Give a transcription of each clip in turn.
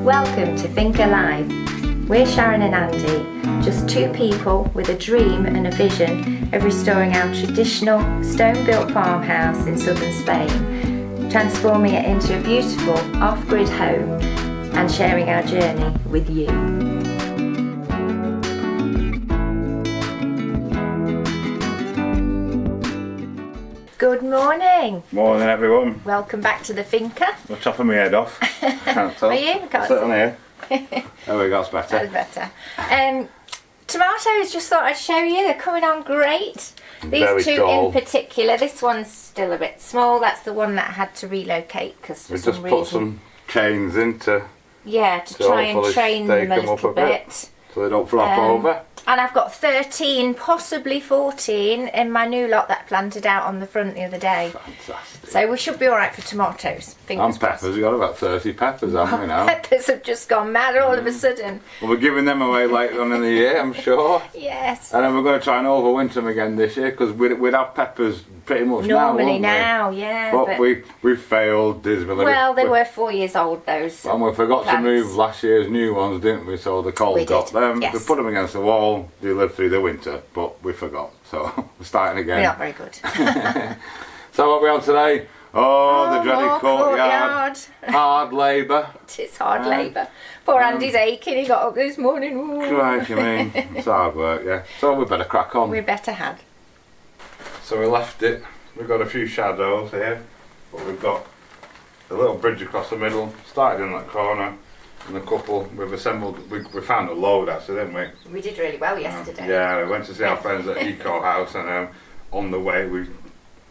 Welcome to Think Alive. We're Sharon and Andy, just two people with a dream and a vision of restoring our traditional stone-built farmhouse in southern Spain, transforming it into a beautiful off-grid home and sharing our journey with you. Good morning. Morning everyone. Welcome back to the Finca. I'm chopping my head off. Can't tell. Are you? Can't sit on here. There we go, that's better. That's better. Tomatoes, just thought I'd show you. They're coming on great. These Very two tall. in particular. This one's still a bit small. That's the one that had to relocate because for We some just reason. put some chains in to try and hopefully train them stake a them up little a bit. bit. So they don't flop over. And I've got 13, possibly 14 in my new lot that I planted out on the front the other day. Fantastic. So we should be alright for tomatoes. Fingers And peppers, we've got about 30 peppers, haven't we now? Peppers have just gone mad all of a sudden. Well, we're giving them away later on in the year, I'm sure. Yes. And then we're going to try and overwinter them again this year because we'd have peppers pretty much Normally now, yeah. But we failed dismally. Well, they were 4 years old, those. And we forgot to move last year's new ones, didn't we? So the cold We got did, them. yes. We put them against the wall. They lived through the winter, but we forgot. So we're starting again. We're not very good. So what are we on today? Oh, the dreaded more courtyard. Hard labour. It is hard labour. Poor Andy's aching. He got up this morning. Ooh. Right, you mean? It's hard work, yeah. So we better crack on. We better had. So we left it. We've got a few shadows here, but we've got a little bridge across the middle. Started in that corner, and a couple. We've assembled. We found a load actually, didn't we? We did really well yesterday. Yeah, we went to see our friends at Eco House, and on the way we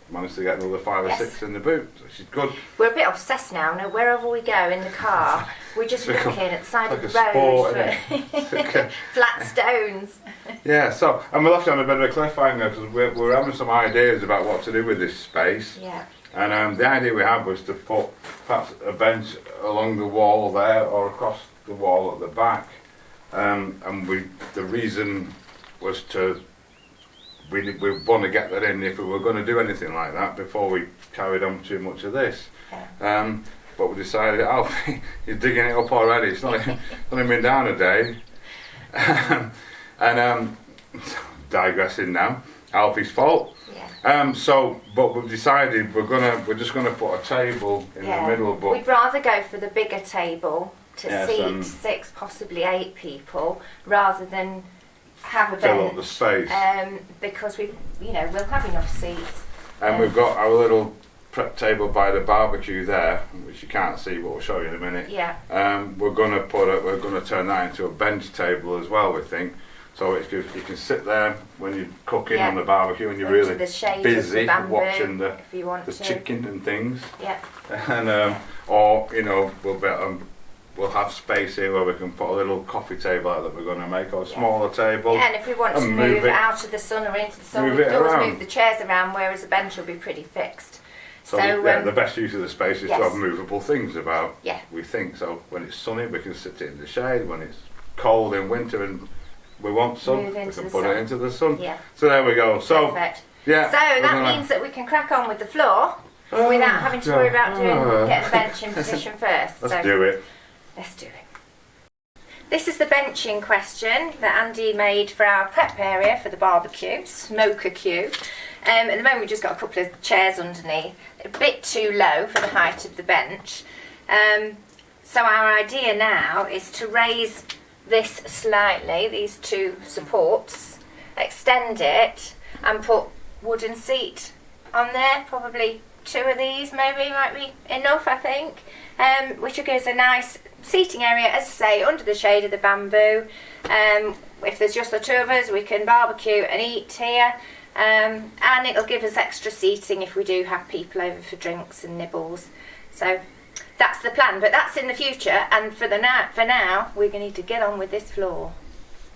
managed to get another 5 or 6 in the boot, which is good. We're a bit obsessed now. No, wherever we go in the car, we're just looking at the side of the like a road sport, for flat stones. Yeah, so, and we left it on a bit of a cliffhanger because we're having some ideas about what to do with this space. Yeah. And the idea we had was to put perhaps a bench along the wall there or across the wall at the back. And the reason was we want to get that in if we were going to do anything like that before we carried on too much of this. Yeah. But we decided, Alfie, you're digging it up already. It's not only been down a day. And digressing now, Alfie's fault. Yeah. But we've decided we're just gonna put a table in the middle. But we'd rather go for the bigger table to Yes, seat 6, possibly 8 people, rather than have a fill bench. up the space. Because we'll have enough seats. And we've got our little prep table by the barbecue there, which you can't see, but we'll show you in a minute. Yeah. We're gonna turn that into a bench table as well, we think. So it's good. You can sit there when you're cooking on the barbecue and you're really busy watching the chicken and things. Yeah. And we'll have space here where we can put a little coffee table out that we're going to make, or a smaller table. Yeah, and if we want to move it out of the sun or into the sun, we can always move the chairs around, whereas a bench will be pretty fixed. So the best use of the space is to have movable things about. Yeah. We think so. When it's sunny, we can sit it in the shade. When it's cold in winter and we want sun, we can put it into the sun. Yeah. So there we go. So perfect. Yeah. So that means that we can crack on with the floor without having to worry about getting the bench in position first. Let's do it. Let's do it. This is the bench in question that Andy made for our prep area for the barbecue, smoker queue. At the moment we've just got a couple of chairs underneath, a bit too low for the height of the bench. So our idea now is to raise this slightly, these 2 supports, extend it and put wooden seat on there, probably 2 of these maybe might be enough, I think, which will give us a nice seating area, as I say, under the shade of the bamboo. If there's just the 2 of us, we can barbecue and eat here, and it'll give us extra seating if we do have people over for drinks and nibbles. So that's the plan, but that's in the future, and for now we're going to need to get on with this floor.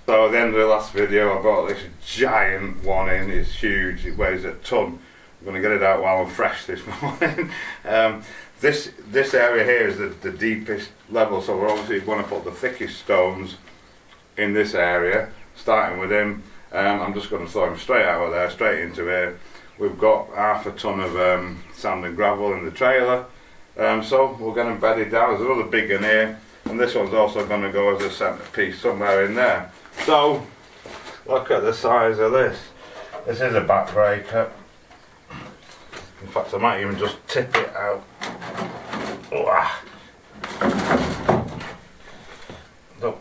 So at the end of the last video I brought this giant one in. It's huge, it weighs a ton. I'm going to get it out while I'm fresh this morning. This area here is the deepest level, so we obviously want to put the thickest stones in this area, starting with him. I'm just going to throw him straight out of there, straight into here. We've got half a ton of sand and gravel in the trailer, so we'll get them bedded down. There's another big one here, and this one's also going to go as a centrepiece somewhere in there. So look at the size of this. This is a backbreaker. In fact, I might even just tip it out.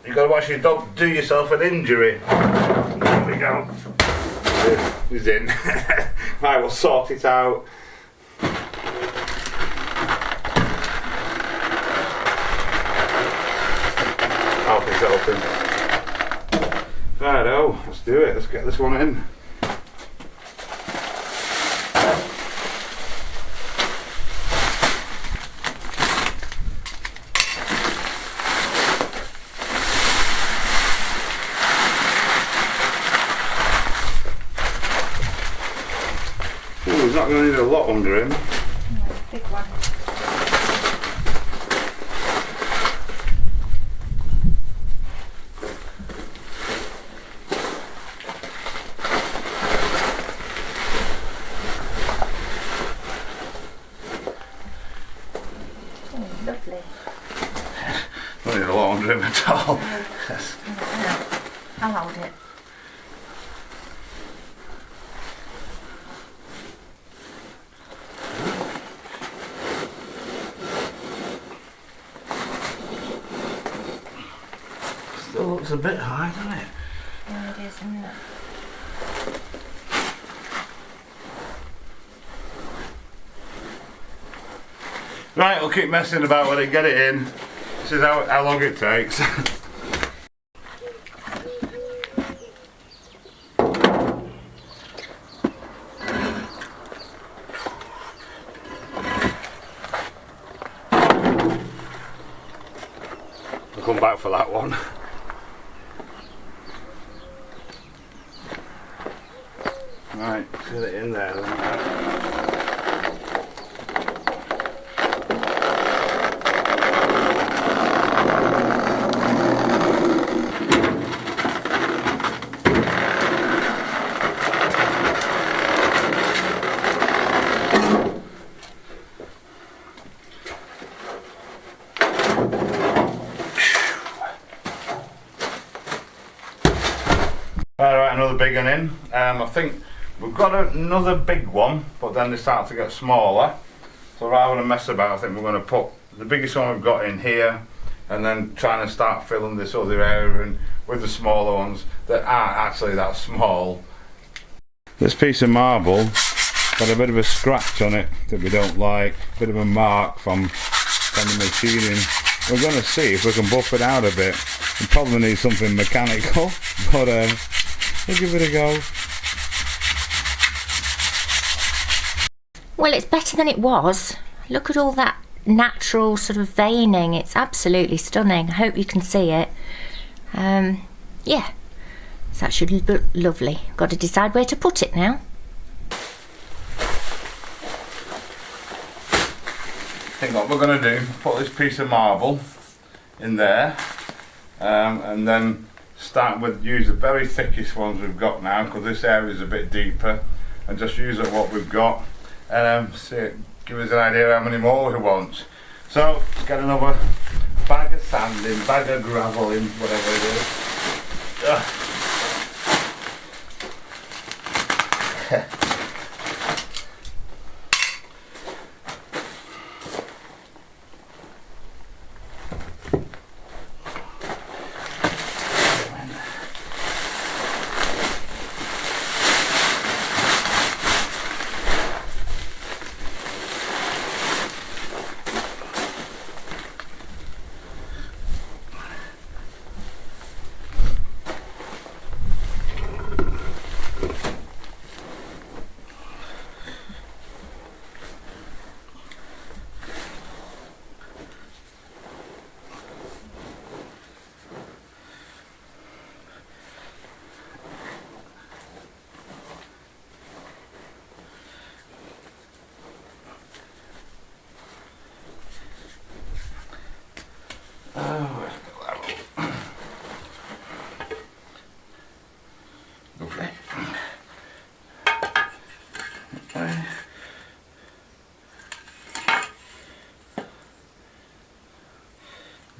You got to watch you don't do yourself an injury. There we go. He's in. Right, we'll sort it out. Help is open. Righto, let's do it. Let's get this one in. He's not going to need a lot under him. No, big one. Oh, lovely. Not need a lot under him at all. No. I'll hold it. Still looks a bit high, doesn't it? Yeah, it is, isn't it? Right, we'll keep messing about with it, get it in. This is how long it takes. I'll come back for that one. Right, get it in there then. Alright, another big one in. I think we've got another big one, but then they start to get smaller. So rather than mess about, I think we're going to put the biggest one we've got in here, and then trying to start filling this other area in with the smaller ones that aren't actually that small. This piece of marble got a bit of a scratch on it that we don't like, a bit of a mark from the machining. We're going to see if we can buff it out a bit. We probably need something mechanical, but we'll give it a go. Well, it's better than it was. Look at all that natural sort of veining. It's absolutely stunning. I hope you can see it. Yeah, so that should look lovely. Got to decide where to put it now. I think what we're going to do, put this piece of marble in there, and then start with use the very thickest ones we've got now, because this area is a bit deeper, and just use up what we've got, and give us an idea how many more we want. So let's get another bag of sand in, bag of gravel in, whatever it is.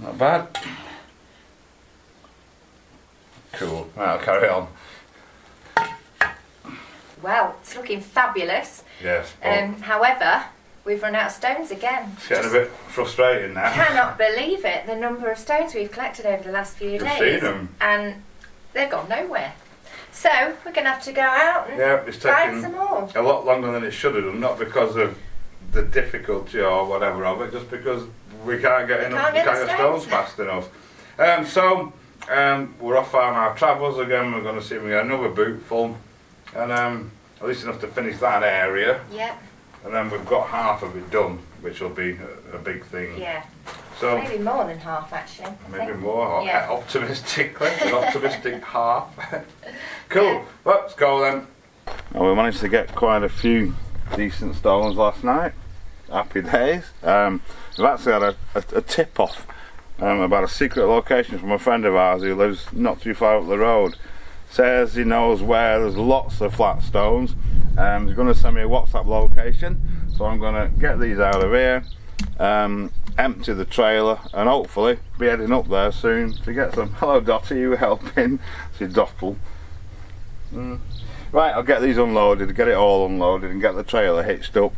Not bad. Cool. Right, I'll carry on. Well, it's looking fabulous. Yes. However, we've run out of stones again. It's getting a bit frustrating now. Cannot believe it, the number of stones we've collected over the last few days. You've seen them. And they've gone nowhere. So we're going to have to go out and it's find taking some more. a lot longer than it should have done, not because of the difficulty or whatever of it, just because we can't get stones fast enough. We're off on our travels again. We're going to see if we get another boot full, and at least enough to finish that area. Yeah. And then we've got half of it done, which will be a big thing. Yeah. So maybe more than half, actually. Maybe more. Yeah. Optimistically, an optimistic half. Cool. Well, let's go then. Well, we managed to get quite a few decent stones last night. Happy days. We've actually had a tip off about a secret location from a friend of ours who lives not too far up the road. Says he knows where there's lots of flat stones. He's going to send me a WhatsApp location, so I'm going to get these out of here, empty the trailer, and hopefully be heading up there soon to get some. Hello Dottie, you helping? See Dottle. Right, I'll get these unloaded, get it all unloaded and get the trailer hitched up.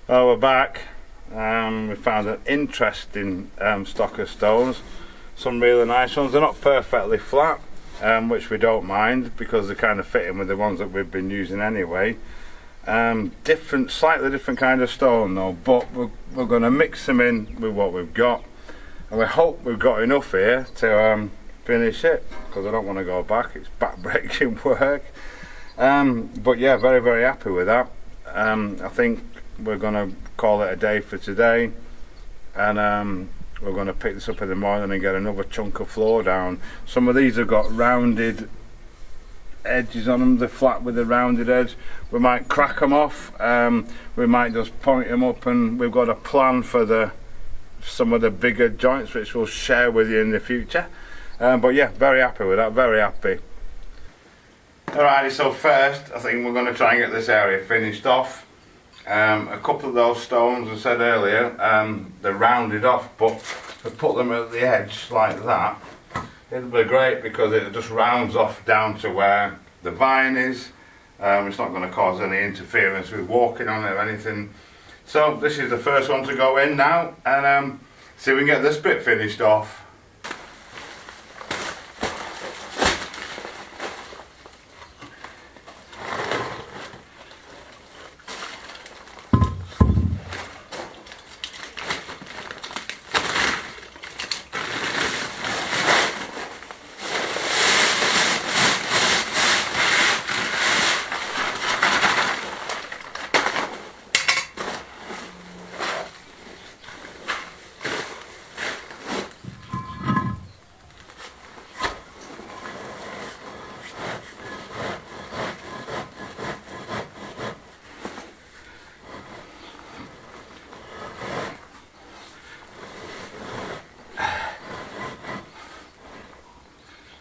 Oh, we're back. We found an interesting stock of stones. Some really nice ones. They're not perfectly flat, which we don't mind because they're kind of fitting with the ones that we've been using anyway. Slightly different kind of stone though, but we're going to mix them in with what we've got, and we hope we've got enough here to finish it, because I don't want to go back. It's back-breaking work. But yeah, very happy with that. I think we're going to call it a day for today, and we're going to pick this up in the morning and get another chunk of floor down. Some of these have got rounded edges on them, they're flat with a rounded edge. We might crack them off, we might just point them up, and we've got a plan for some of the bigger joints which we'll share with you in the future. But yeah, very happy with that, very happy. Alrighty, so first I think we're going to try and get this area finished off. A couple of those stones, I said earlier, they're rounded off, but if I put them at the edge like that, it'll be great because it just rounds off down to where the vine is. It's not going to cause any interference with walking on it or anything. So this is the first one to go in now, and see if we can get this bit finished off.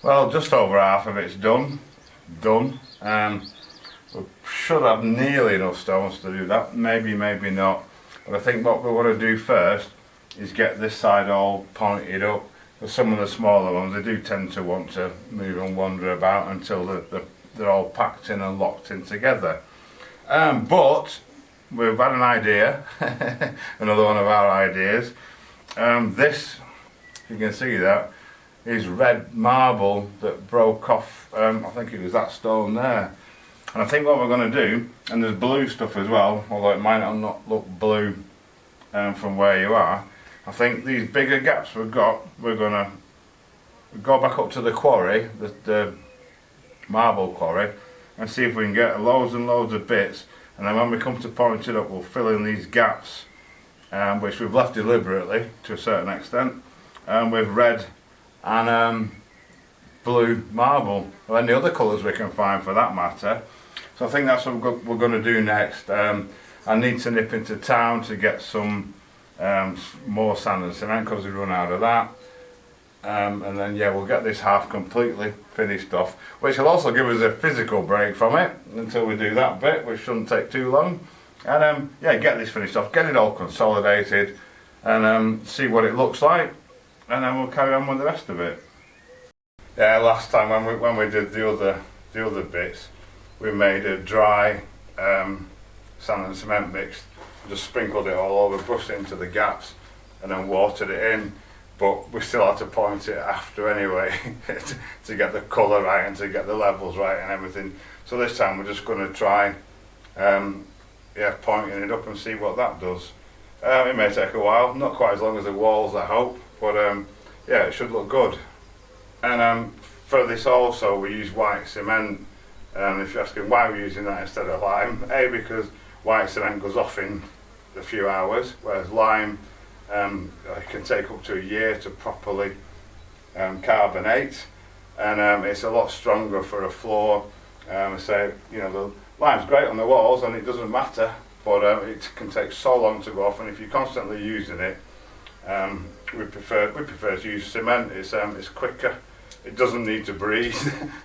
Well, just over half of it's done. We should have nearly enough stones to do that, maybe not. But I think what we want to do first is get this side all pointed up. For some of the smaller ones, they do tend to want to move and wander about until they're all packed in and locked in together. But we've had an idea, another one of our ideas. This, if you can see that, is red marble that broke off, I think it was that stone there. And I think what we're going to do, and there's blue stuff as well, although it might not look blue from where you are. I think these bigger gaps we've got, we're going to go back up to the quarry, the marble quarry, and see if we can get loads and loads of bits, and then when we come to point it up, we'll fill in these gaps, which we've left deliberately to a certain extent, with red and blue marble, and any other colours we can find for that matter. So I think that's what we're going to do next. I need to nip into town to get some more sand and cement because we run out of that, and then yeah, we'll get this half completely finished off, which will also give us a physical break from it until we do that bit, which shouldn't take too long. And yeah, get this finished off, get it all consolidated, and see what it looks like, and then we'll carry on with the rest of it. Yeah, last time when we did the other bits, we made a dry sand and cement mix, just sprinkled it all over, brushed it into the gaps, and then watered it in. But we still had to point it after anyway to get the colour right and to get the levels right and everything. So this time we're just going to try pointing it up and see what that does. It may take a while, not quite as long as the walls I hope, but yeah, it should look good. And for this also we use white cement. If you're asking why we're using that instead of lime, A, because white cement goes off in a few hours, whereas lime it can take up to a year to properly carbonate, and it's a lot stronger for a floor. So you know, the lime's great on the walls and it doesn't matter, but it can take so long to go off, and if you're constantly using it, we prefer to use cement. It's quicker. It doesn't need to breathe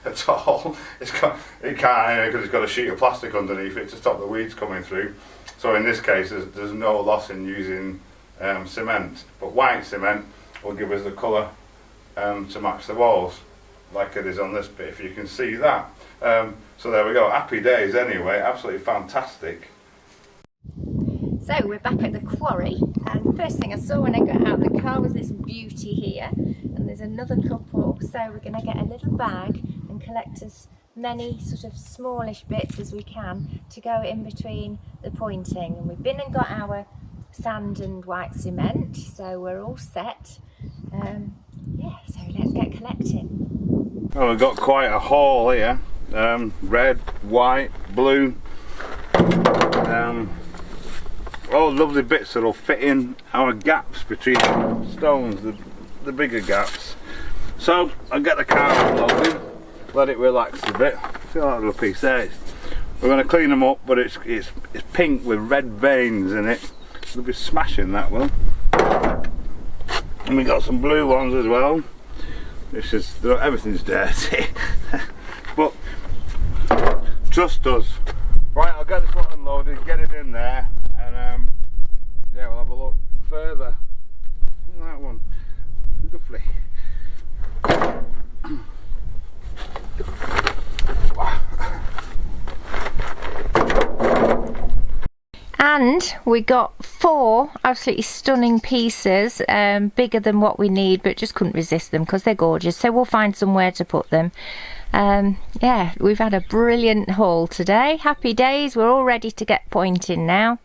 at all. It can't because it's got a sheet of plastic underneath it to stop the weeds coming through. So in this case, there's no loss in using cement. But white cement will give us the colour to match the walls, like it is on this bit, if you can see that. So there we go. Happy days anyway. Absolutely fantastic. So we're back at the quarry, and the first thing I saw when I got out of the car was this beauty here, and there's another couple, so we're going to get a little bag and collect as many sort of smallish bits as we can to go in between the pointing. And we've been and got our sand and white cement, so we're all set. Yeah, so let's get collecting. Well, we've got quite a haul here, red, white, blue. all lovely bits that'll fit in our gaps between stones, the bigger gaps. So I'll get the car loaded, let it relax a bit. Feel that little piece there. We're going to clean them up, but it's pink with red veins in it. We'll be smashing that one. And we got some blue ones as well. It's just everything's dirty, but trust us. Right, I'll get this one unloaded, get it in there, and yeah, we'll have a look further. That one, lovely. And we got 4 absolutely stunning pieces, bigger than what we need, but just couldn't resist them because they're gorgeous. So we'll find somewhere to put them. Yeah, we've had a brilliant haul today. Happy days. We're all ready to get pointing now.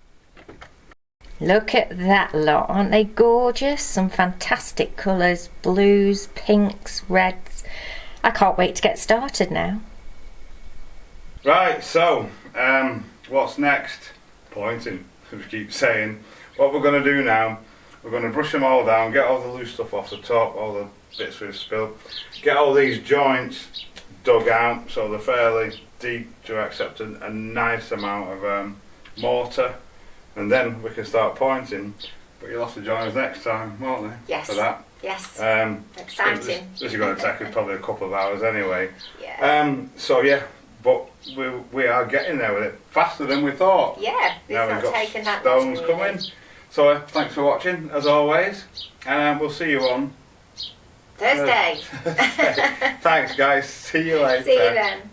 Look at that lot. Aren't they gorgeous? Some fantastic colours. Blues, pinks, reds. I can't wait to get started now. Right, so what's next? Pointing, as we keep saying. What we're going to do now, we're going to brush them all down, get all the loose stuff off the top, all the bits we've spilled, get all these joints dug out so they're fairly deep to accept a nice amount of mortar, and then we can start pointing. But you'll have to join us next time, won't they? Yes. For that. Yes. Exciting. This is going to take us probably a couple of hours anyway. Yeah. So yeah. But we are getting there with it faster than we thought. Yeah, it's now not we've got taken that stones long. coming. So thanks for watching as always, and we'll see you on Thursday. Thanks guys. See you later. See you then.